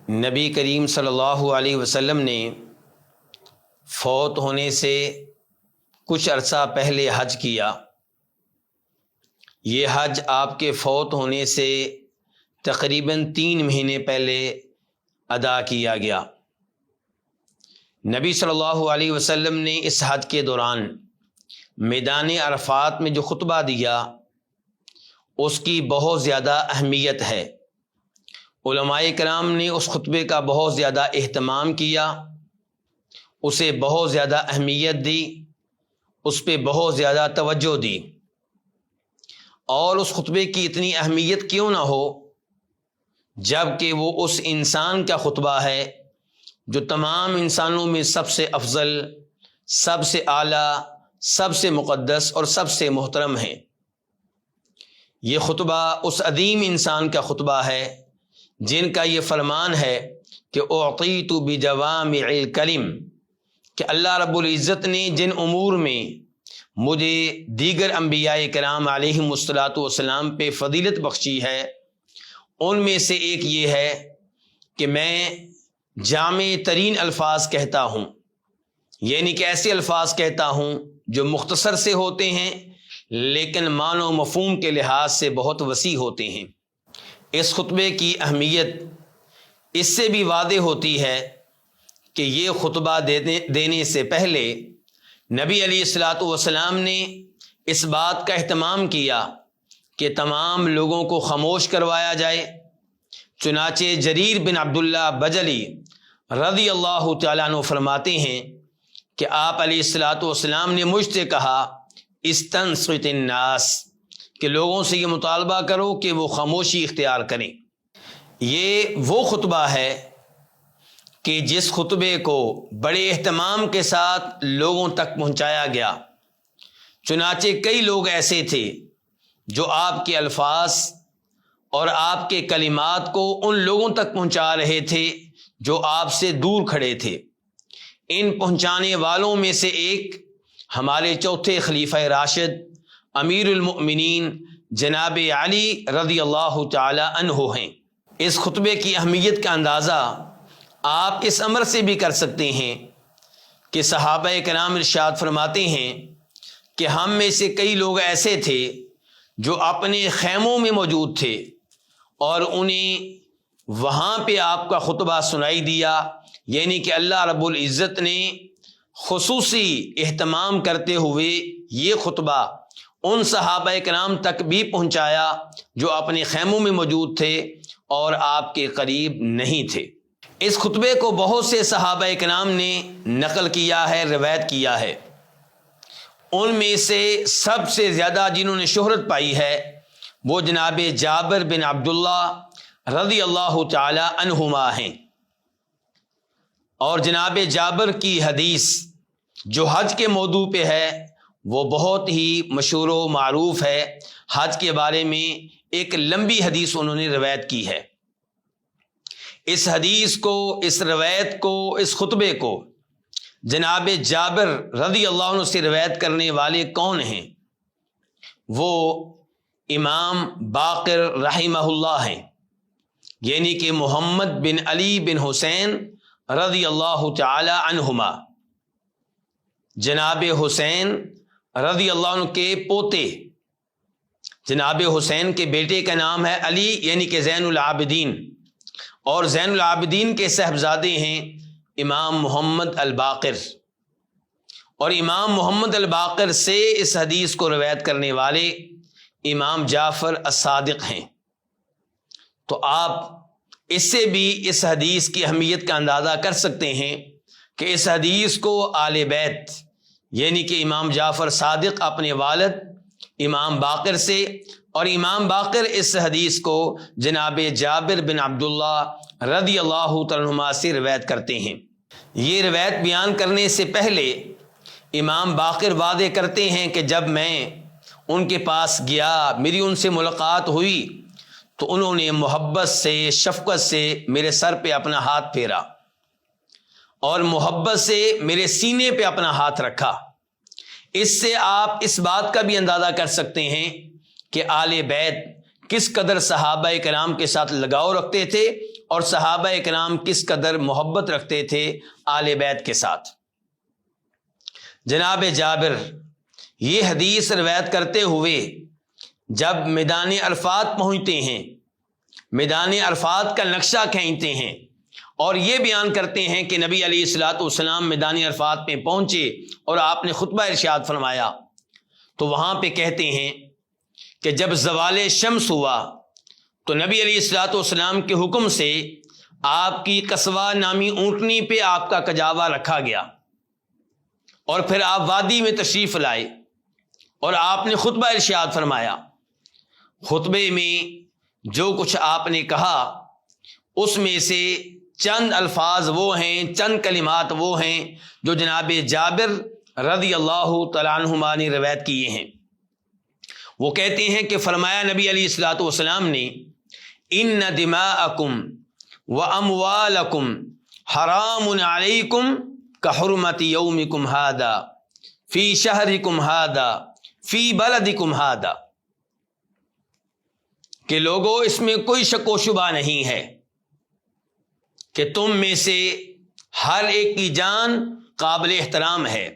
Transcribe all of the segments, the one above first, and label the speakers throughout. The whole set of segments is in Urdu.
Speaker 1: نبی کریم صلی اللہ علیہ وسلم نے فوت ہونے سے کچھ عرصہ پہلے حج کیا۔ یہ حج آپ کے فوت ہونے سے تقریباً 3 مہینے پہلے ادا کیا گیا۔ نبی صلی اللہ علیہ وسلم نے اس حج کے دوران میدان عرفات میں جو خطبہ دیا اس کی بہت زیادہ اہمیت ہے۔ علماء کرام نے اس خطبے کا بہت زیادہ اہتمام کیا، اسے بہت زیادہ اہمیت دی، اس پہ بہت زیادہ توجہ دی۔ اور اس خطبے کی اتنی اہمیت کیوں نہ ہو جب کہ وہ اس انسان کا خطبہ ہے جو تمام انسانوں میں سب سے افضل، سب سے اعلیٰ، سب سے مقدس اور سب سے محترم ہے۔ یہ خطبہ اس عظیم انسان کا خطبہ ہے جن کا یہ فرمان ہے کہ اعطیت بجوامع الکلم، کہ اللہ رب العزت نے جن امور میں مجھے دیگر انبیاء کرام علیہم الصلاۃ والسلام پہ فضیلت بخشی ہے، ان میں سے ایک یہ ہے کہ میں جامع ترین الفاظ کہتا ہوں، یعنی کہ ایسے الفاظ کہتا ہوں جو مختصر سے ہوتے ہیں لیکن معنی و مفہوم کے لحاظ سے بہت وسیع ہوتے ہیں۔ اس خطبے کی اہمیت اس سے بھی واضح ہوتی ہے کہ یہ خطبہ دینے سے پہلے نبی علیہ الصلاۃ والسلام نے اس بات کا اہتمام کیا کہ تمام لوگوں کو خاموش کروایا جائے۔ چنانچہ جریر بن عبداللہ بجلی رضی اللہ تعالیٰ عنہ فرماتے ہیں کہ آپ علیہ الصلاۃ والسلام نے مجھ سے کہا استنصت الناس، کہ لوگوں سے یہ مطالبہ کرو کہ وہ خاموشی اختیار کریں۔ یہ وہ خطبہ ہے کہ جس خطبے کو بڑے اہتمام کے ساتھ لوگوں تک پہنچایا گیا۔ چنانچہ کئی لوگ ایسے تھے جو آپ کے الفاظ اور آپ کے کلمات کو ان لوگوں تک پہنچا رہے تھے جو آپ سے دور کھڑے تھے۔ ان پہنچانے والوں میں سے ایک ہمارے چوتھے خلیفہ راشد امیر المؤمنین جناب علی رضی اللہ تعالی عنہ ہیں۔ اس خطبے کی اہمیت کا اندازہ آپ اس امر سے بھی کر سکتے ہیں کہ صحابہ کرام ارشاد فرماتے ہیں کہ ہم میں سے کئی لوگ ایسے تھے جو اپنے خیموں میں موجود تھے اور انہیں وہاں پہ آپ کا خطبہ سنائی دیا، یعنی کہ اللہ رب العزت نے خصوصی اہتمام کرتے ہوئے یہ خطبہ ان صحابہ کرام تک بھی پہنچایا جو اپنے خیموں میں موجود تھے اور آپ کے قریب نہیں تھے۔ اس خطبے کو بہت سے صحابہ کرام نے نقل کیا ہے، روایت کیا ہے۔ ان میں سے سب سے زیادہ جنہوں نے شہرت پائی ہے وہ جناب جابر بن عبداللہ رضی اللہ تعالی عنہما ہیں۔ اور جناب جابر کی حدیث جو حج کے موضوع پہ ہے وہ بہت ہی مشہور و معروف ہے۔ حج کے بارے میں ایک لمبی حدیث انہوں نے روایت کی ہے۔ اس حدیث کو، اس روایت کو، اس خطبے کو جناب جابر رضی اللہ عنہ سے روایت کرنے والے کون ہیں؟ وہ امام باقر رحمہ اللہ ہیں، یعنی کہ محمد بن علی بن حسین رضی اللہ تعالی عنہما۔ جناب حسین رضی اللہ عنہ کے پوتے، جناب حسین کے بیٹے کا نام ہے علی، یعنی کہ زین العابدین، اور زین العابدین کے صاحبزادے ہیں امام محمد الباقر، اور امام محمد الباقر سے اس حدیث کو روایت کرنے والے امام جعفر الصادق ہیں۔ تو آپ اس سے بھی اس حدیث کی اہمیت کا اندازہ کر سکتے ہیں کہ اس حدیث کو آل بیت یعنی کہ امام جعفر صادق اپنے والد امام باقر سے، اور امام باقر اس حدیث کو جناب جابر بن عبداللہ رضی اللہ عنہما سے روایت کرتے ہیں۔ یہ روایت بیان کرنے سے پہلے امام باقر وعدے کرتے ہیں کہ جب میں ان کے پاس گیا، میری ان سے ملاقات ہوئی تو انہوں نے محبت سے، شفقت سے میرے سر پہ اپنا ہاتھ پھیرا اور محبت سے میرے سینے پہ اپنا ہاتھ رکھا۔ اس سے آپ اس بات کا بھی اندازہ کر سکتے ہیں کہ آل بیت کس قدر صحابہ کرام کے ساتھ لگاؤ رکھتے تھے اور صحابہ کرام کس قدر محبت رکھتے تھے آل بیت کے ساتھ۔ جناب جابر یہ حدیث روایت کرتے ہوئے جب میدان عرفات پہنچتے ہیں، میدان عرفات کا نقشہ کھینچتے ہیں اور یہ بیان کرتے ہیں کہ نبی علیہ الصلوۃ والسلام میدان عرفات میں پہنچے اور آپ نے خطبہ ارشاد فرمایا، تو وہاں پہ کہتے ہیں کہ جب زوال شمس ہوا تو نبی علیہ الصلوۃ والسلام کے حکم سے آپ کی قصوہ نامی اونٹنی پہ آپ کا کجاوا رکھا گیا اور پھر آپ وادی میں تشریف لائے اور آپ نے خطبہ ارشاد فرمایا۔ خطبے میں جو کچھ آپ نے کہا اس میں سے چند الفاظ وہ ہیں، چند کلمات وہ ہیں جو جناب جابر رضی اللہ تعالیٰ عنہما نے روایت کیے ہیں۔ وہ کہتے ہیں کہ فرمایا نبی علیہ الصلوۃ والسلام نے، ان دماءکم واموالکم حرام علیکم کحرمت یومکم ھذا فی شہرکم ھذا فی بلدکم ھذا، کہ لوگوں اس میں کوئی شک و شبہ نہیں ہے کہ تم میں سے ہر ایک کی جان قابل احترام ہے،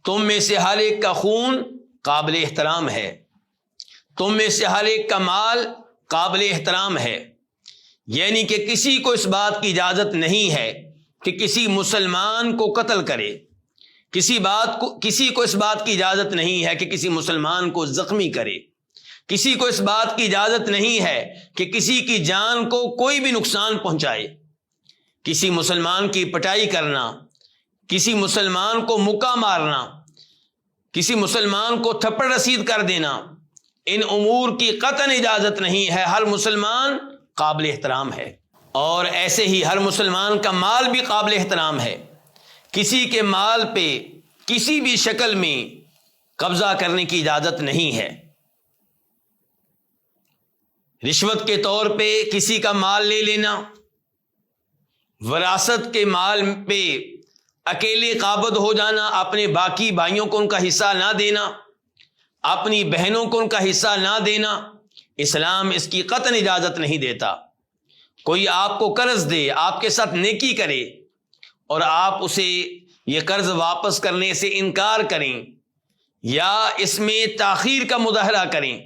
Speaker 1: تم میں سے ہر ایک کا خون قابل احترام ہے، تم میں سے ہر ایک کا مال قابل احترام ہے، یعنی کہ کسی کو اس بات کی اجازت نہیں ہے کہ کسی مسلمان کو قتل کرے، کسی کو اس بات کی اجازت نہیں ہے کہ کسی مسلمان کو زخمی کرے، کسی کو اس بات کی اجازت نہیں ہے کہ کسی کی جان کو کوئی بھی نقصان پہنچائے، کسی مسلمان کی پٹائی کرنا، کسی مسلمان کو مکہ مارنا، کسی مسلمان کو تھپڑ رسید کر دینا، ان امور کی قطعاً اجازت نہیں ہے۔ ہر مسلمان قابل احترام ہے اور ایسے ہی ہر مسلمان کا مال بھی قابل احترام ہے، کسی کے مال پہ کسی بھی شکل میں قبضہ کرنے کی اجازت نہیں ہے۔ رشوت کے طور پہ کسی کا مال لے لینا، وراثت کے مال پہ اکیلے قابض ہو جانا، اپنے باقی بھائیوں کو ان کا حصہ نہ دینا، اپنی بہنوں کو ان کا حصہ نہ دینا، اسلام اس کی قطعاً اجازت نہیں دیتا۔ کوئی آپ کو قرض دے، آپ کے ساتھ نیکی کرے اور آپ اسے یہ قرض واپس کرنے سے انکار کریں یا اس میں تاخیر کا مظاہرہ کریں،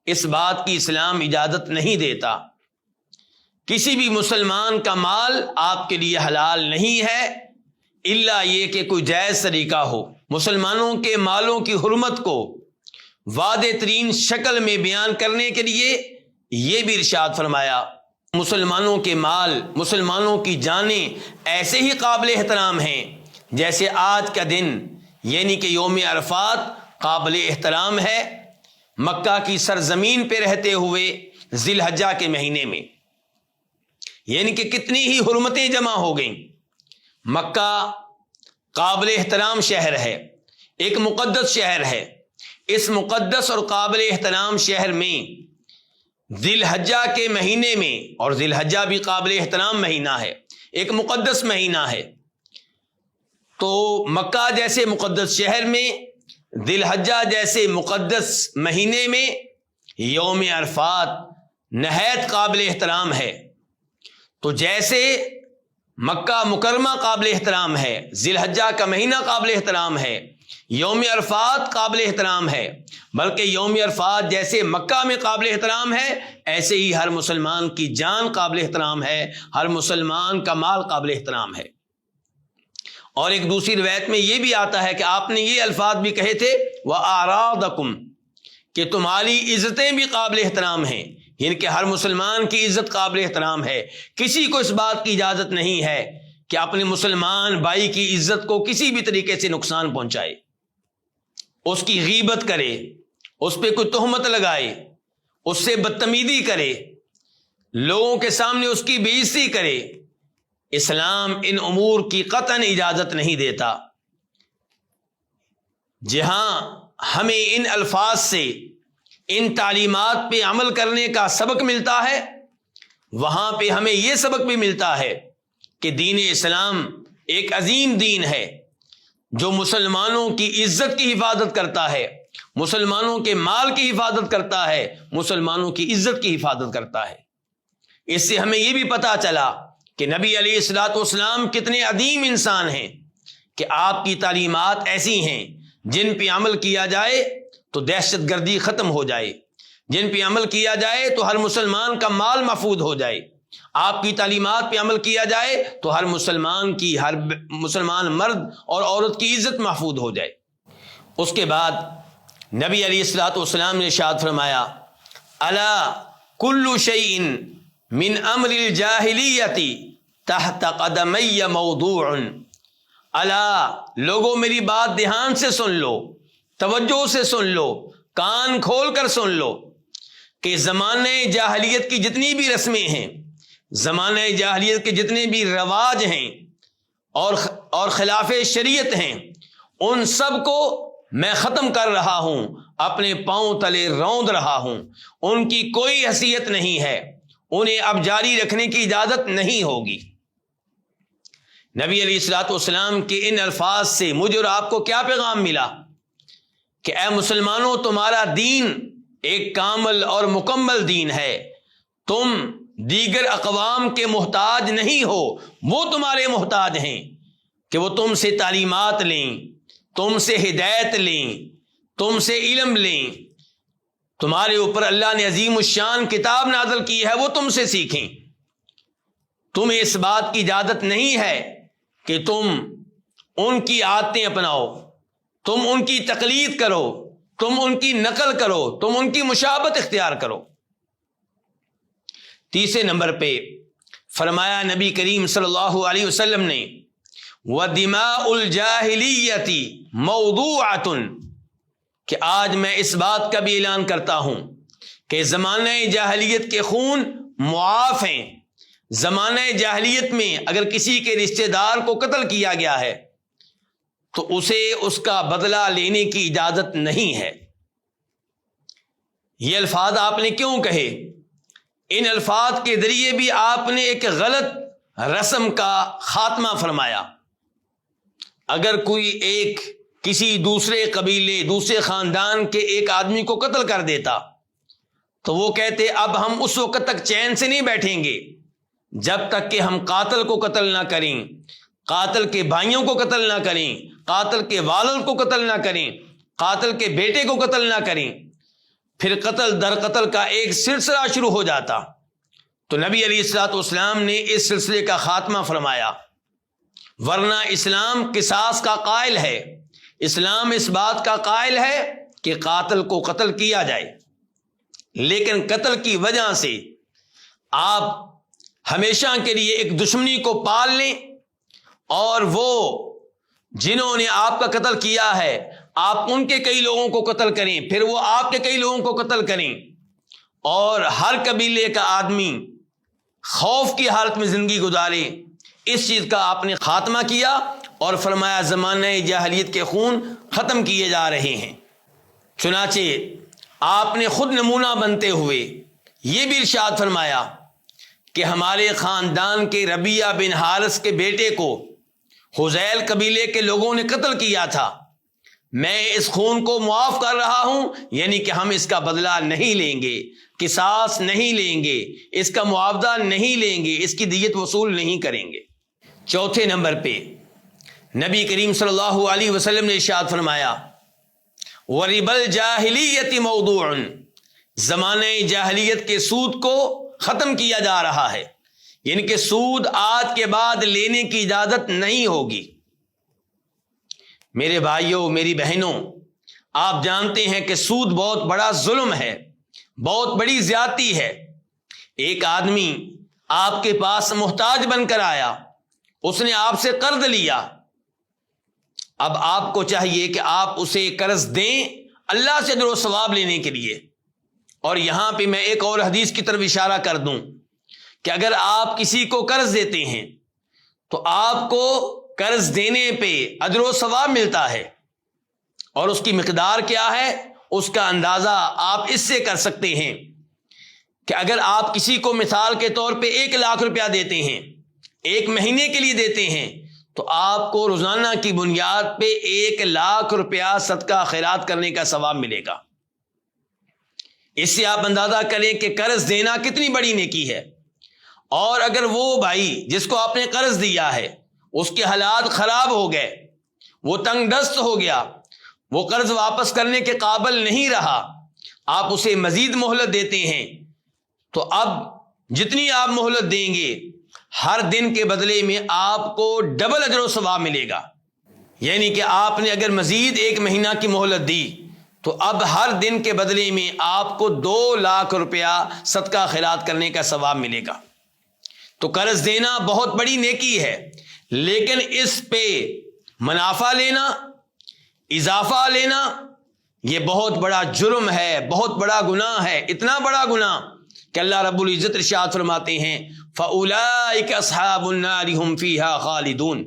Speaker 1: اس بات کی اسلام اجازت نہیں دیتا۔ کسی بھی مسلمان کا مال آپ کے لیے حلال نہیں ہے الا یہ کہ کوئی جائز طریقہ ہو۔ مسلمانوں کے مالوں کی حرمت کو واضح ترین شکل میں بیان کرنے کے لیے یہ بھی ارشاد فرمایا، مسلمانوں کے مال، مسلمانوں کی جانیں ایسے ہی قابل احترام ہیں جیسے آج کا دن یعنی کہ یوم عرفات قابل احترام ہے، مکہ کی سرزمین پہ رہتے ہوئے ذی الحجہ کے مہینے میں، یعنی کہ کتنی ہی حرمتیں جمع ہو گئیں۔ مکہ قابل احترام شہر ہے، ایک مقدس شہر ہے، اس مقدس اور قابل احترام شہر میں ذی الحجہ کے مہینے میں، اور ذی الحجہ بھی قابل احترام مہینہ ہے، ایک مقدس مہینہ ہے، تو مکہ جیسے مقدس شہر میں، ذی الحجہ جیسے مقدس مہینے میں یوم عرفات نہایت قابل احترام ہے۔ تو جیسے مکہ مکرمہ قابل احترام ہے، ذی الحجہ کا مہینہ قابل احترام ہے، یوم عرفات قابل احترام ہے، بلکہ یوم عرفات جیسے مکہ میں قابل احترام ہے ایسے ہی ہر مسلمان کی جان قابل احترام ہے، ہر مسلمان کا مال قابل احترام ہے۔ اور ایک دوسری روایت میں یہ بھی آتا ہے کہ آپ نے یہ الفاظ بھی کہے تھے وَأَعْرَاضَكُمْ، کہ تمہاری عزتیں بھی قابل احترام ہیں، یعنی کہ ہر مسلمان کی عزت قابل احترام ہے۔ کسی کو اس بات کی اجازت نہیں ہے کہ اپنے مسلمان بھائی کی عزت کو کسی بھی طریقے سے نقصان پہنچائے، اس کی غیبت کرے، اس پہ کوئی تہمت لگائے، اس سے بدتمیزی کرے، لوگوں کے سامنے اس کی بے عزتی کرے۔ اسلام ان امور کی قطعاً اجازت نہیں دیتا۔ جہاں ہمیں ان الفاظ سے، ان تعلیمات پہ عمل کرنے کا سبق ملتا ہے، وہاں پہ ہمیں یہ سبق بھی ملتا ہے کہ دین اسلام ایک عظیم دین ہے جو مسلمانوں کی عزت کی حفاظت کرتا ہے، مسلمانوں کے مال کی حفاظت کرتا ہے، مسلمانوں کی عزت کی حفاظت کرتا ہے۔ اس سے ہمیں یہ بھی پتہ چلا کہ نبی علیہ الصلوۃ والسلام کتنے عظیم انسان ہیں کہ آپ کی تعلیمات ایسی ہیں جن پہ عمل کیا جائے تو دہشت گردی ختم ہو جائے، جن پہ عمل کیا جائے تو ہر مسلمان کا مال محفوظ ہو جائے، آپ کی تعلیمات پہ عمل کیا جائے تو ہر مسلمان مرد اور عورت کی عزت محفوظ ہو جائے۔ اس کے بعد نبی علیہ الصلوۃ والسلام نے ارشاد فرمایا، الا کل شیء من امر الجاہلیت تحت قدمی موضوع۔ الا، لوگوں میری بات دھیان سے سن لو، توجہ سے سن لو، کان کھول کر سن لو کہ زمانہ جاہلیت کی جتنی بھی رسمیں ہیں، زمانہ جاہلیت کے جتنے بھی رواج ہیں اور خلاف شریعت ہیں، ان سب کو میں ختم کر رہا ہوں، اپنے پاؤں تلے روند رہا ہوں، ان کی کوئی حیثیت نہیں ہے، انہیں اب جاری رکھنے کی اجازت نہیں ہوگی۔ نبی علیہ الصلوۃ والسلام کے ان الفاظ سے مجھے اور آپ کو کیا پیغام ملا کہ اے مسلمانوں، تمہارا دین ایک کامل اور مکمل دین ہے، تم دیگر اقوام کے محتاج نہیں ہو، وہ تمہارے محتاج ہیں کہ وہ تم سے تعلیمات لیں، تم سے ہدایت لیں، تم سے علم لیں، تمہارے اوپر اللہ نے عظیم الشان کتاب نازل کی ہے، وہ تم سے سیکھیں۔ تمہیں اس بات کی اجازت نہیں ہے کہ تم ان کی عادتیں اپناؤ، تم ان کی تقلید کرو، تم ان کی نقل کرو، تم ان کی مشابہت اختیار کرو۔ تیسرے نمبر پہ فرمایا نبی کریم صلی اللہ علیہ وسلم نے، وَدِمَاءُ الْجَاهِلِيَّةِ مَوْضُوعَةٌ، کہ آج میں اس بات کا بھی اعلان کرتا ہوں کہ زمانہ جاہلیت کے خون معاف ہیں۔ زمانہ جاہلیت میں اگر کسی کے رشتہ دار کو قتل کیا گیا ہے تو اسے اس کا بدلہ لینے کی اجازت نہیں ہے۔ یہ الفاظ آپ نے کیوں کہے؟ ان الفاظ کے ذریعے بھی آپ نے ایک غلط رسم کا خاتمہ فرمایا۔ اگر کوئی ایک کسی دوسرے قبیلے، دوسرے خاندان کے ایک آدمی کو قتل کر دیتا تو وہ کہتے اب ہم اس وقت تک چین سے نہیں بیٹھیں گے جب تک کہ ہم قاتل کو قتل نہ کریں، قاتل کے بھائیوں کو قتل نہ کریں، قاتل کے والد کو قتل نہ کریں، قاتل کے بیٹے کو قتل نہ کریں۔ پھر قتل در قتل کا ایک سلسلہ شروع ہو جاتا۔ تو نبی علیہ الصلوۃ والسلام نے اس سلسلے کا خاتمہ فرمایا، ورنہ اسلام قصاص کا قائل ہے، اسلام اس بات کا قائل ہے کہ قاتل کو قتل کیا جائے، لیکن قتل کی وجہ سے آپ ہمیشہ کے لیے ایک دشمنی کو پال لیں اور وہ جنہوں نے آپ کا قتل کیا ہے آپ ان کے کئی لوگوں کو قتل کریں، پھر وہ آپ کے کئی لوگوں کو قتل کریں، اور ہر قبیلے کا آدمی خوف کی حالت میں زندگی گزارے۔ اس چیز کا آپ نے خاتمہ کیا اور فرمایا زمانہ جاہلیت کے خون ختم کیے جا رہے ہیں۔ چنانچہ آپ نے خود نمونہ بنتے ہوئے یہ بھی ارشاد فرمایا کہ ہمارے خاندان کے ربیہ بن حارث کے بیٹے کو حذیل قبیلے کے لوگوں نے قتل کیا تھا، میں اس خون کو معاف کر رہا ہوں، یعنی کہ ہم اس کا بدلہ نہیں لیں گے، قصاص نہیں لیں گے، اس کا معاوضہ نہیں لیں گے، اس کی دیت وصول نہیں کریں گے۔ چوتھے نمبر پہ نبی کریم صلی اللہ علیہ وسلم نے ارشاد فرمایا، وَرِبَ الْجَاهِلِيَّةِ مَوْضُوعٌ، زمانہ جاہلیت کے سود کو ختم کیا جا رہا ہے، یعنی کہ سود آج کے بعد لینے کی اجازت نہیں ہوگی۔ میرے بھائیوں، میری بہنوں، آپ جانتے ہیں کہ سود بہت بڑا ظلم ہے، بہت بڑی زیادتی ہے۔ ایک آدمی آپ کے پاس محتاج بن کر آیا، اس نے آپ سے قرض لیا، اب آپ کو چاہیے کہ آپ اسے قرض دیں اللہ سے اجر و ثواب لینے کے لیے۔ اور یہاں پہ میں ایک اور حدیث کی طرف اشارہ کر دوں کہ اگر آپ کسی کو قرض دیتے ہیں تو آپ کو قرض دینے پہ اجر و ثواب ملتا ہے، اور اس کی مقدار کیا ہے اس کا اندازہ آپ اس سے کر سکتے ہیں کہ اگر آپ کسی کو مثال کے طور پہ 1 لاکھ روپیہ دیتے ہیں، 1 مہینے کے لیے دیتے ہیں، تو آپ کو روزانہ کی بنیاد پہ 1,00,000 روپیہ صدقہ خیرات کرنے کا ثواب ملے گا۔ اس سے آپ اندازہ کریں کہ قرض دینا کتنی بڑی نیکی ہے۔ اور اگر وہ بھائی جس کو آپ نے قرض دیا ہے اس کے حالات خراب ہو گئے، وہ تنگ دست ہو گیا، وہ قرض واپس کرنے کے قابل نہیں رہا، آپ اسے مزید مہلت دیتے ہیں، تو اب جتنی آپ مہلت دیں گے ہر دن کے بدلے میں آپ کو ڈبل اجر و ثواب ملے گا۔ یعنی کہ آپ نے اگر مزید 1 مہینہ کی مہلت دی تو اب ہر دن کے بدلے میں آپ کو 2,00,000 روپیہ صدقہ خیرات کرنے کا ثواب ملے گا۔ تو قرض دینا بہت بڑی نیکی ہے، لیکن اس پہ منافع لینا، اضافہ لینا، یہ بہت بڑا جرم ہے، بہت بڑا گناہ ہے، اتنا بڑا گناہ کہ اللہ رب العزت ارشاد فرماتے ہیں فَأُولَئِكَ أَصْحَابُ النَّارِ هُمْ فِيهَا خَالِدُونَ،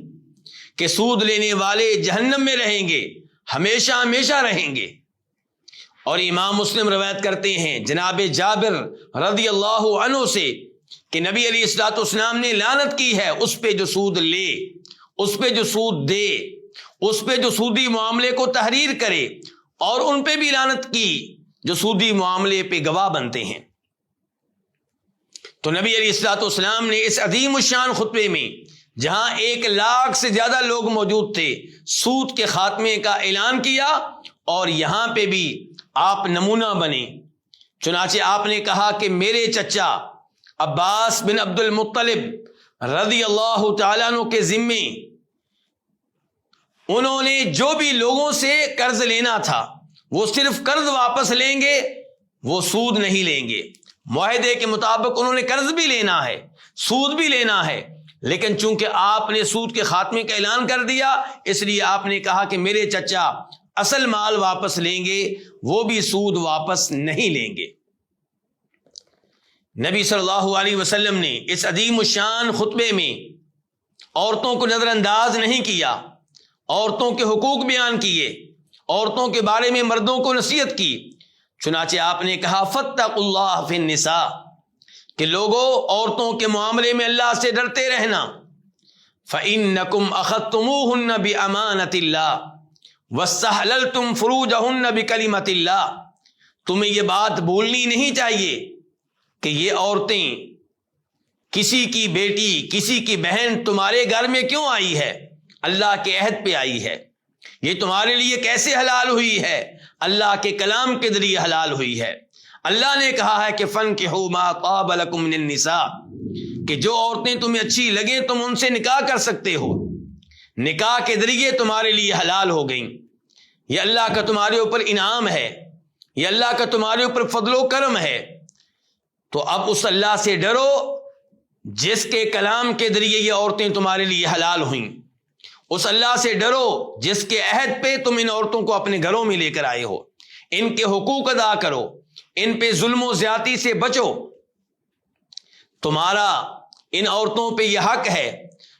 Speaker 1: کہ سود لینے والے جہنم میں رہیں گے، ہمیشہ ہمیشہ رہیں گے۔ اور امام مسلم روایت کرتے ہیں جناب جابر رضی اللہ عنہ سے کہ نبی علیہ الصلوۃ والسلام نے لعنت کی ہے اس پہ جو سود لے، اس پہ جو سود دے، اس پہ جو سودی معاملے کو تحریر کرے، اور ان پہ بھی لعنت کی جو سودی معاملے پہ گواہ بنتے ہیں۔ تو نبی علیہ الصلوۃ والسلام نے اس عظیم الشان خطبے میں جہاں 1,00,000 سے زیادہ لوگ موجود تھے سود کے خاتمے کا اعلان کیا، اور یہاں پہ بھی آپ نمونہ بنے۔ چنانچہ آپ نے کہا کہ میرے چچا عباس بن عبد المطلب رضی اللہ تعالیٰ عنہ کے ذمے انہوں نے جو بھی لوگوں سے قرض لینا تھا وہ صرف قرض واپس لیں گے، وہ سود نہیں لیں گے۔ معاہدے کے مطابق انہوں نے قرض بھی لینا ہے، سود بھی لینا ہے، لیکن چونکہ آپ نے سود کے خاتمے کا اعلان کر دیا اس لیے آپ نے کہا کہ میرے چچا اصل مال واپس لیں گے، وہ بھی سود واپس نہیں لیں گے۔ نبی صلی اللہ علیہ وسلم نے اس عظیم الشان خطبے میں عورتوں کو نظر انداز نہیں کیا، عورتوں کے حقوق بیان کیے، عورتوں کے بارے میں مردوں کو نصیحت کی۔ چنانچہ آپ نے کہا فاتقوا اللہ فی النساء، کہ لوگوں عورتوں کے معاملے میں اللہ سے ڈرتے رہنا۔ فإنکم اخذتموہن بامانۃ اللہ واستحللتم فروجہن بکلمۃ اللہ، تمہیں یہ بات بھولنی نہیں چاہیے کہ یہ عورتیں، کسی کی بیٹی، کسی کی بہن تمہارے گھر میں کیوں آئی ہے؟ اللہ کے عہد پہ آئی ہے۔ یہ تمہارے لیے کیسے حلال ہوئی ہے؟ اللہ کے کلام کے ذریعے حلال ہوئی ہے۔ اللہ نے کہا ہے کہ فَانكِحُوا مَا طَابَ لَكُم مِّنَ النِّسَاءِ، کہ جو عورتیں تمہیں اچھی لگیں تم ان سے نکاح کر سکتے ہو، نکاح کے ذریعے تمہارے لیے حلال ہو گئیں۔ یہ اللہ کا تمہارے اوپر انعام ہے، یہ اللہ کا تمہارے اوپر فضل و کرم ہے۔ تو اب اس اللہ سے ڈرو جس کے کلام کے ذریعے یہ عورتیں تمہارے لیے حلال ہوئیں، اس اللہ سے ڈرو جس کے عہد پہ تم ان عورتوں کو اپنے گھروں میں لے کر آئے ہو، ان کے حقوق ادا کرو، ان پہ ظلم و زیادتی سے بچو۔ تمہارا ان عورتوں پہ یہ حق ہے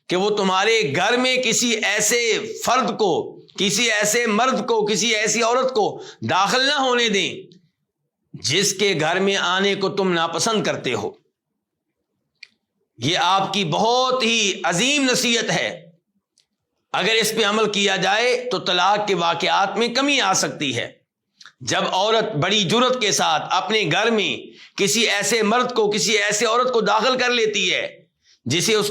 Speaker 1: کہ وہ تمہارے گھر میں کسی ایسے فرد کو، کسی ایسے مرد کو، کسی ایسی عورت کو داخل نہ ہونے دیں جس کے گھر میں آنے کو تم ناپسند کرتے ہو۔ یہ آپ کی بہت ہی عظیم نصیحت ہے۔ اگر اس پہ عمل کیا جائے تو طلاق کے واقعات میں کمی آ سکتی ہے۔ جب عورت بڑی جرت کے ساتھ اپنے گھر میں کسی ایسے مرد کو، کسی ایسے عورت کو داخل کر لیتی ہے جسے اس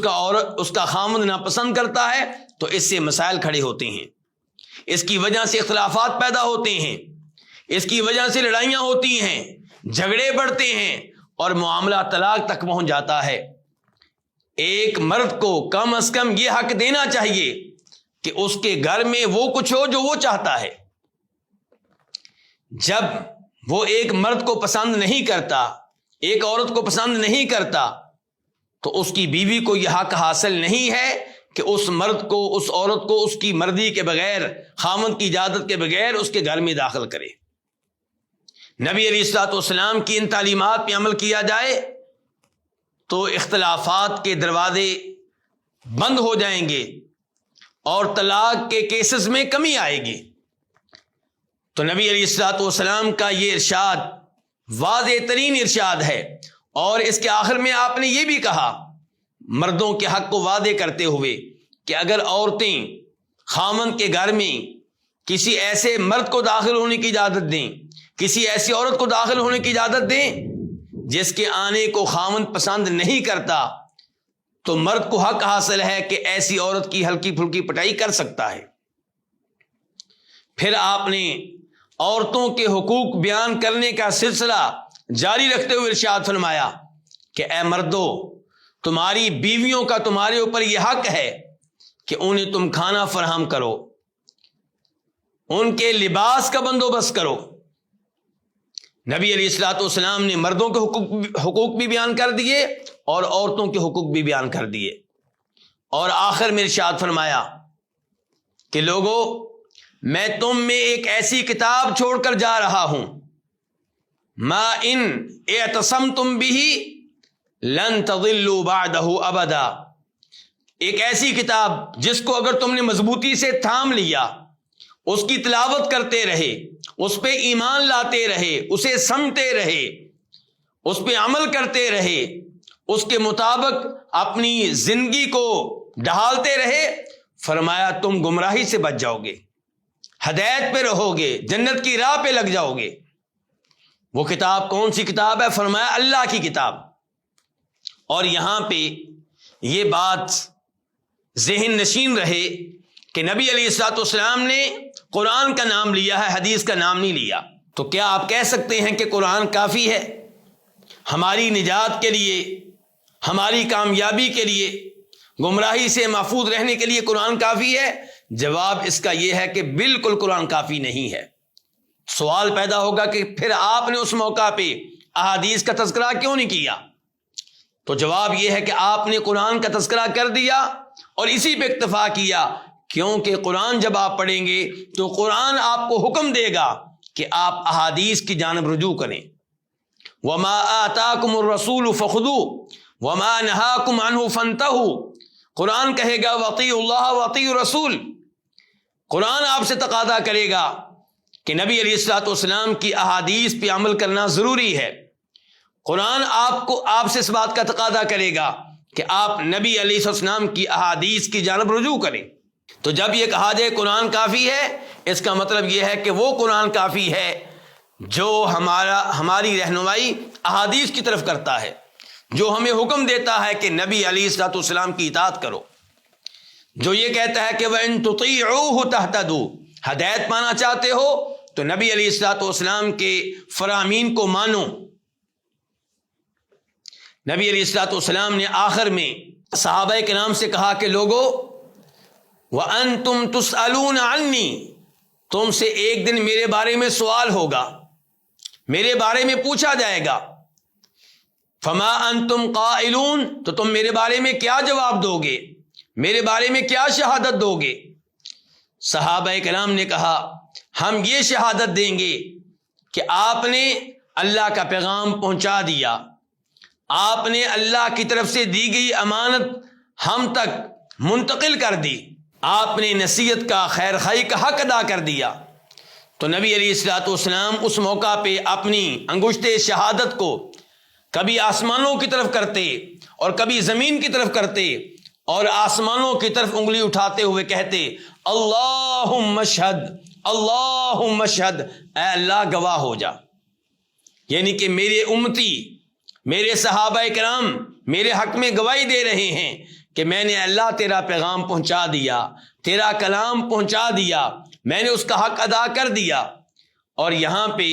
Speaker 1: کا خامند ناپسند کرتا ہے، تو اس سے مسائل کھڑے ہوتے ہیں، اس کی وجہ سے اختلافات پیدا ہوتے ہیں، اس کی وجہ سے لڑائیاں ہوتی ہیں، جھگڑے بڑھتے ہیں، اور معاملہ طلاق تک پہنچ جاتا ہے۔ ایک مرد کو کم از کم یہ حق دینا چاہیے کہ اس کے گھر میں وہ کچھ ہو جو وہ چاہتا ہے۔ جب وہ ایک مرد کو پسند نہیں کرتا، ایک عورت کو پسند نہیں کرتا، تو اس کی بیوی کو یہ حق حاصل نہیں ہے کہ اس مرد کو، اس عورت کو اس کی مرضی کے بغیر، خامند کی اجازت کے بغیر اس کے گھر میں داخل کرے۔ نبی علیہ الصلوۃ والسلام کی ان تعلیمات پہ عمل کیا جائے تو اختلافات کے دروازے بند ہو جائیں گے اور طلاق کے کیسز میں کمی آئے گی۔ تو نبی علیہ الصلوۃ والسلام کا یہ ارشاد واضح ترین ارشاد ہے، اور اس کے آخر میں آپ نے یہ بھی کہا مردوں کے حق کو واضح کرتے ہوئے کہ اگر عورتیں خاوند کے گھر میں کسی ایسے مرد کو داخل ہونے کی اجازت دیں، کسی ایسی عورت کو داخل ہونے کی اجازت دیں جس کے آنے کو خاوند پسند نہیں کرتا، تو مرد کو حق حاصل ہے کہ ایسی عورت کی ہلکی پھلکی پٹائی کر سکتا ہے۔ پھر آپ نے عورتوں کے حقوق بیان کرنے کا سلسلہ جاری رکھتے ہوئے ارشاد فرمایا کہ اے مردو، تمہاری بیویوں کا تمہارے اوپر یہ حق ہے کہ انہیں تم کھانا فراہم کرو، ان کے لباس کا بندوبست کرو۔ نبی علیہ الصلوۃ والسلام نے مردوں کے حقوق بھی بیان کر دیے اور عورتوں کے حقوق بھی بیان کر دیے، اور آخر میں ارشاد فرمایا کہ لوگو، میں تم میں ایک ایسی کتاب چھوڑ کر جا رہا ہوں، ما ان اعتصمتم بہ لن تضلوا بعدہ ابدا، ایک ایسی کتاب جس کو اگر تم نے مضبوطی سے تھام لیا، اس کی تلاوت کرتے رہے، اس پہ ایمان لاتے رہے، اسے سمجھتے رہے، اس پہ عمل کرتے رہے، اس کے مطابق اپنی زندگی کو ڈھالتے رہے، فرمایا تم گمراہی سے بچ جاؤ گے، ہدایت پہ رہو گے، جنت کی راہ پہ لگ جاؤ گے۔ وہ کتاب کون سی کتاب ہے؟ فرمایا اللہ کی کتاب۔ اور یہاں پہ یہ بات ذہن نشین رہے کہ نبی علیہ الصلوۃ والسلام نے قرآن کا نام لیا ہے، حدیث کا نام نہیں لیا۔ تو کیا آپ کہہ سکتے ہیں کہ قرآن کافی ہے ہماری نجات کے لیے، ہماری کامیابی کے لیے، گمراہی سے محفوظ رہنے کے لیے قرآن کافی ہے؟ جواب اس کا یہ ہے کہ بالکل قرآن کافی نہیں ہے۔ سوال پیدا ہوگا کہ پھر آپ نے اس موقع پہ احادیث کا تذکرہ کیوں نہیں کیا؟ تو جواب یہ ہے کہ آپ نے قرآن کا تذکرہ کر دیا اور اسی پہ اکتفا کیا، کیونکہ قرآن جب آپ پڑھیں گے تو قرآن آپ کو حکم دے گا کہ آپ احادیث کی جانب رجوع کریں۔ وَمَا آتَاكُمُ الرَّسُولُ فَخُذُوهُ وَمَا نَهَاكُمْ عَنْهُ فَانْتَهُوا، قرآن کہے گا وَأَطِیعُوا اللَّهَ وَأَطِیعُوا الرَّسُولَ۔ قرآن آپ سے تقاضا کرے گا کہ نبی علیہ الصلوۃ والسلام کی احادیث پہ عمل کرنا ضروری ہے۔ قرآن آپ سے اس بات کا تقاضا کرے گا کہ آپ نبی علیہ السلام کی احادیث کی جانب رجوع کریں۔ تو جب یہ کہا جائے قرآن کافی ہے، اس کا مطلب یہ ہے کہ وہ قرآن کافی ہے جو ہماری رہنمائی احادیث کی طرف کرتا ہے، جو ہمیں حکم دیتا ہے کہ نبی علیہ الصلوۃ والسلام کی اطاعت کرو، جو یہ کہتا ہے کہ وَإِن تُطِيعُوهُ تَهْتَدُوا، ہدایت پانا چاہتے ہو تو نبی علیہ الصلوۃ والسلام کے فرامین کو مانو۔ نبی علیہ الصلوۃ والسلام نے آخر میں صحابہ کرام سے کہا کہ لوگو، وَأَنْتُمْ تُسْأَلُونَ عَنِّي، تم سے ایک دن میرے بارے میں سوال ہوگا، میرے بارے میں پوچھا جائے گا۔ فَمَا أَنْتُمْ قَائِلُونَ، تو تم میرے بارے میں کیا جواب دو گے، میرے بارے میں کیا شہادت دو گے؟ صحابہ کرام نے کہا ہم یہ شہادت دیں گے کہ آپ نے اللہ کا پیغام پہنچا دیا، آپ نے اللہ کی طرف سے دی گئی امانت ہم تک منتقل کر دی، آپ نے نصیحت کا، خیر خواہی کا حق ادا کر دیا۔ تو نبی علیہ الصلوۃ والسلام اس موقع پہ اپنی انگشت شہادت کو کبھی آسمانوں کی طرف کرتے اور کبھی زمین کی طرف کرتے، اور آسمانوں کی طرف انگلی اٹھاتے ہوئے کہتے اللہم اشہد، اللہم اشہد، اے اللہ گواہ ہو جا، یعنی کہ میرے امتی، میرے صحابہ کرام میرے حق میں گواہی دے رہے ہیں کہ میں نے اللہ تیرا پیغام پہنچا دیا، تیرا کلام پہنچا دیا، میں نے اس کا حق ادا کر دیا۔ اور یہاں پہ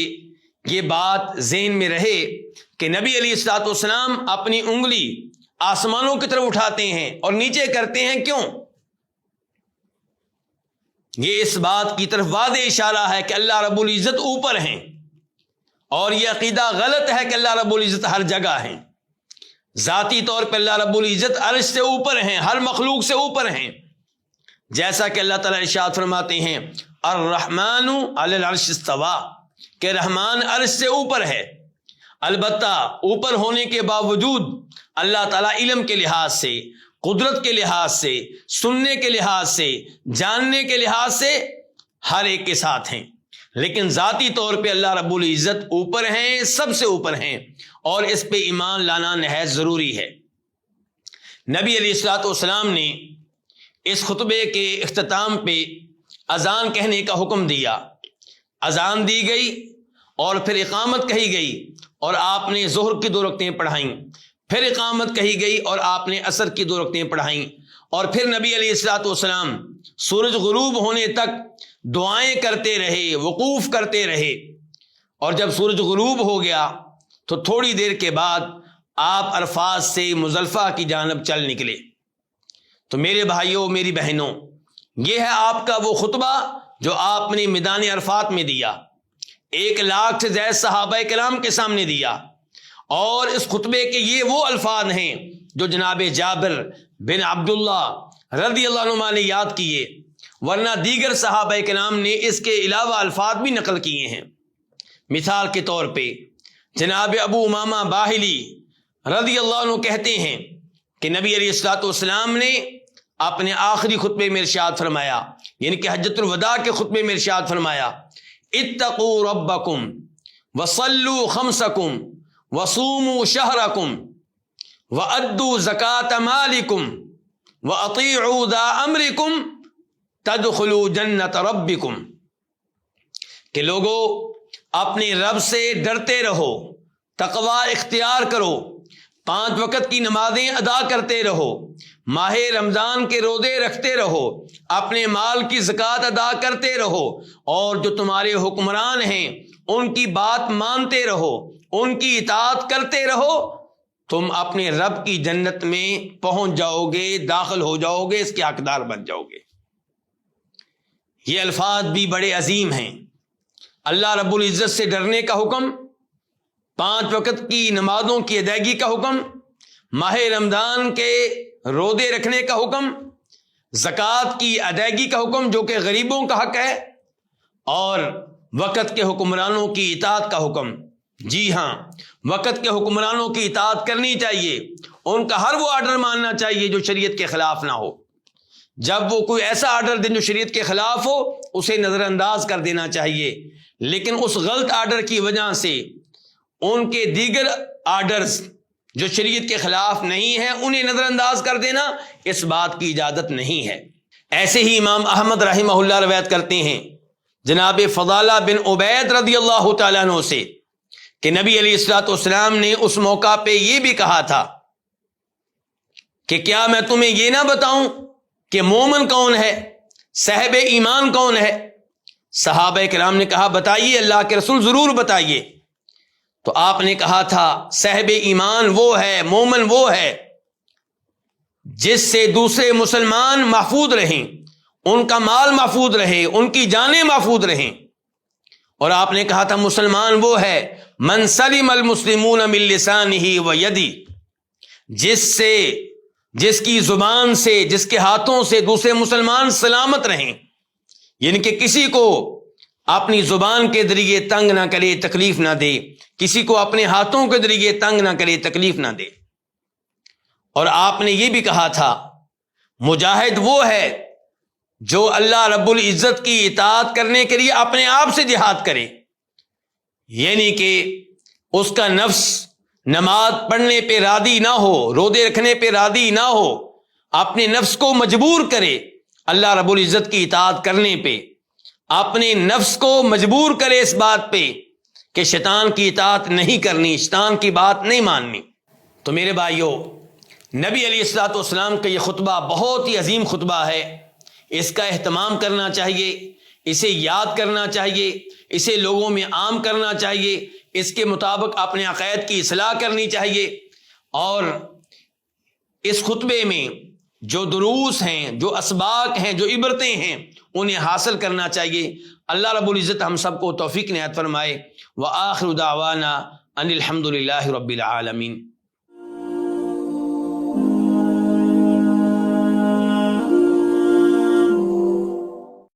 Speaker 1: یہ بات ذہن میں رہے کہ نبی علیہ الصلوۃ والسلام اپنی انگلی آسمانوں کی طرف اٹھاتے ہیں اور نیچے کرتے ہیں، کیوں؟ یہ اس بات کی طرف واضح اشارہ ہے کہ اللہ رب العزت اوپر ہیں، اور یہ عقیدہ غلط ہے کہ اللہ رب العزت ہر جگہ ہیں۔ ذاتی طور پہ اللہ رب العزت عرش سے اوپر ہیں، ہر مخلوق سے اوپر ہیں، جیسا کہ اللہ تعالیٰ ارشاد فرماتے ہیں الرحمن علی العرش استویٰ، کہ رحمان عرش سے اوپر ہے۔ البتہ اوپر ہونے کے باوجود اللہ تعالیٰ علم کے لحاظ سے، قدرت کے لحاظ سے، سننے کے لحاظ سے، جاننے کے لحاظ سے ہر ایک کے ساتھ ہیں، لیکن ذاتی طور پہ اللہ رب العزت اوپر ہیں، سب سے اوپر ہیں، اور اس پہ ایمان لانا نہایت ضروری ہے۔ نبی علیہ الصلوۃ والسلام نے اس خطبے کے اختتام پہ اذان کہنے کا حکم دیا. اذان دی گئی اور پھر اقامت کہی گئی اور آپ نے ظہر کی 2 رکعتیں پڑھائیں. پھر اقامت کہی گئی اور آپ نے عصر کی 2 رکعتیں پڑھائیں. اور پھر نبی علیہ الصلوۃ والسلام سورج غروب ہونے تک دعائیں کرتے رہے, وقوف کرتے رہے. اور جب سورج غروب ہو گیا تو تھوڑی دیر کے بعد آپ عرفات سے مزدلفہ کی جانب چل نکلے. تو میرے بھائیوں, میری بہنوں, یہ ہے آپ کا وہ خطبہ جو آپ نے میدان عرفات میں دیا, 1 لاکھ سے زائد صحابہ کرام کے سامنے دیا. اور اس خطبے کے یہ وہ الفاظ ہیں جو جناب جابر بن عبداللہ رضی اللہ عنہ نے یاد کیے, ورنہ دیگر صحابہ کرام نے اس کے علاوہ الفاظ بھی نقل کیے ہیں. مثال کے طور پہ جناب ابو امامہ باہلی رضی اللہ عنہ کہتے ہیں کہ نبی علیہ الصلوۃ والسلام نے اپنے آخری خطبے میں ارشاد فرمایا, یعنی کہ حجۃ الوداع کے خطبے میں ارشاد فرمایا, اتقوا ربکم وصلوا خمسکم وصوموا شہرکم وادوا زکاة مالکم واطیعوا ذا امرکم تدخلوا جنت ربکم. کہ لوگو اپنے رب سے ڈرتے رہو, تقوی اختیار کرو, 5 وقت کی نمازیں ادا کرتے رہو, ماہ رمضان کے روزے رکھتے رہو, اپنے مال کی زکوٰۃ ادا کرتے رہو, اور جو تمہارے حکمران ہیں ان کی بات مانتے رہو, ان کی اطاعت کرتے رہو, تم اپنے رب کی جنت میں پہنچ جاؤ گے, داخل ہو جاؤ گے, اس کے حقدار بن جاؤ گے. یہ الفاظ بھی بڑے عظیم ہیں. اللہ رب العزت سے ڈرنے کا حکم, 5 وقت کی نمازوں کی ادائیگی کا حکم, ماہ رمضان کے روزے رکھنے کا حکم, زکوٰۃ کی ادائیگی کا حکم جو کہ غریبوں کا حق ہے, اور وقت کے حکمرانوں کی اطاعت کا حکم. جی ہاں, وقت کے حکمرانوں کی اطاعت کرنی چاہیے, ان کا ہر وہ آرڈر ماننا چاہیے جو شریعت کے خلاف نہ ہو. جب وہ کوئی ایسا آرڈر دیں جو شریعت کے خلاف ہو, اسے نظر انداز کر دینا چاہیے, لیکن اس غلط آرڈر کی وجہ سے ان کے دیگر آرڈرز جو شریعت کے خلاف نہیں ہیں انہیں نظر انداز کر دینا, اس بات کی اجازت نہیں ہے. ایسے ہی امام احمد رحمہ اللہ روایت کرتے ہیں جناب فضالہ بن عبید رضی اللہ تعالیٰ عنہ سے کہ نبی علیہ الصلوۃ والسلام نے اس موقع پہ یہ بھی کہا تھا کہ کیا میں تمہیں یہ نہ بتاؤں کہ مومن کون ہے, صاحب ایمان کون ہے؟ صحابہ کرام نے کہا بتائیے اللہ کے رسول, ضرور بتائیے. تو آپ نے کہا تھا صاحب ایمان وہ ہے, مومن وہ ہے جس سے دوسرے مسلمان محفوظ رہیں, ان کا مال محفوظ رہے, ان کی جانیں محفوظ رہیں. اور آپ نے کہا تھا مسلمان وہ ہے من سلم المسلمون من لسانہ و یدی, جس کی زبان سے, جس کے ہاتھوں سے دوسرے مسلمان سلامت رہیں, یعنی کہ کسی کو اپنی زبان کے ذریعے تنگ نہ کرے, تکلیف نہ دے, کسی کو اپنے ہاتھوں کے ذریعے تنگ نہ کرے, تکلیف نہ دے. اور آپ نے یہ بھی کہا تھا مجاہد وہ ہے جو اللہ رب العزت کی اطاعت کرنے کے لیے اپنے آپ سے جہاد کرے, یعنی کہ اس کا نفس نماز پڑھنے پہ راضی نہ ہو, روزے رکھنے پہ راضی نہ ہو, اپنے نفس کو مجبور کرے اللہ رب العزت کی اطاعت کرنے پہ, اپنے نفس کو مجبور کرے اس بات پہ کہ شیطان کی اطاعت نہیں کرنی, شیطان کی بات نہیں ماننی. تو میرے بھائیوں, نبی علیہ الصلوۃ والسلام کا یہ خطبہ بہت ہی عظیم خطبہ ہے, اس کا اہتمام کرنا چاہیے, اسے یاد کرنا چاہیے, اسے لوگوں میں عام کرنا چاہیے, اس کے مطابق اپنے عقائد کی اصلاح کرنی چاہیے, اور اس خطبے میں جو دروس ہیں, جو اسباق ہیں, جو عبرتیں ہیں, انہیں حاصل کرنا چاہیے. اللہ رب العزت ہم سب کو توفیق عنایت فرمائے. وآخر دعوانا ان الحمد للہ رب العالمین.